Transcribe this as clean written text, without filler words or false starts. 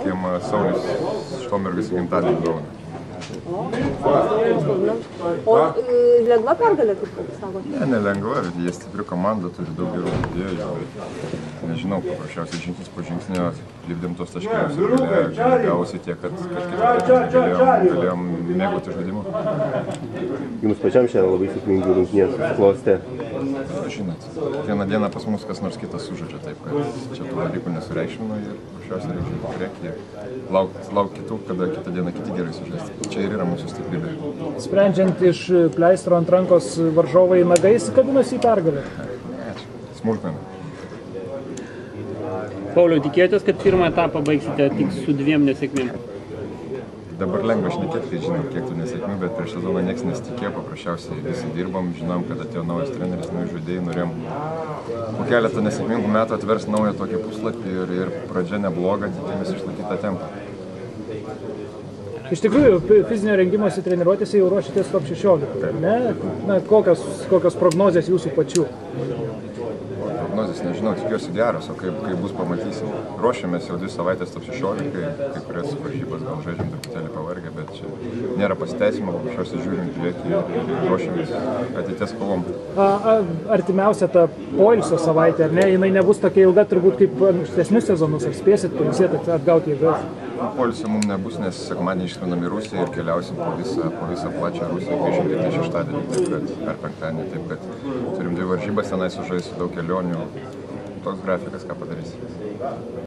įteikėm Saulius Štombergas gimtadienį dovaną. O lengva pergalė, kaip sakote? Ne, nelengva, bet jie stipri komanda, turi daug gerų žaidėjų, bet nežinau, paprasčiausiai žingsnis po žingsnio lipdėm tos taškelius ir gavosi tiek, kad galėjom mėgauti žaidimu. Jums pačiam šiandien labai sėkmingų rungtynės susiklostė. Žinot, vieną dieną pas mus kas nors kitas sužaidžia, taip kad čia tų dalykų nesureikšminu ir paprasčiausiai reikia priekį, lauk kitų, kada kitą dieną kiti gerai sužais. Čia ir yra mūsų stiprybė. Sprendžiant iš pleistro ant rankos varžovai nagais kabinosi į pergalę? Ne, smulkmena. Pauliau, tikėjotės, kad pirmą etapą baigsite tik su 2 nesėkmėm? Dabar lengva šnekėti, kai žinom, kiek tų nesėkmių, bet prieš sezoną nieks nesitikėjo, paprasčiausiai visi dirbom, žinom, kad atėjo naujas treneris, nauji žaidėjai, norėjom po keletą nesėkmingų metų atvers naują tokį puslapį ir pradžia nebloga, tikėmės išlaikyti tą tempą. Iš tikrųjų, fizinio rengimosi treniruotėse jau ruošitės top 16, ne? Na, kokios prognozės jūsų pačių? Prognozės nežinau, tikiuosi geros, o kaip bus pamatysim. Ruošiamės jau 2 savaitės top 16, kai kurias varžybas gal žaidžiam truputėlį pavargę, bet čia nėra pasiteisimo, paprasčiausiai žiūrim priekį ir ruošiamės ateities kovom. Artimiausia ta poilsio savaitė, ar ne? Jinai nebus tokia ilga turbūt kaip ankstesnius sezonus, ar spėsit pailsėti, atgauti jėgas? Poilsio mums nebus, nes sekmadienį išskrendam į Rusiją ir keliausim po visą plačią Rusiją, grįžim kitą šeštadienį, taip kad per penktadienį, taip kad turim 2 varžybas, tenai sužaisiu daug kelionių, toks grafikas, ką padarysim.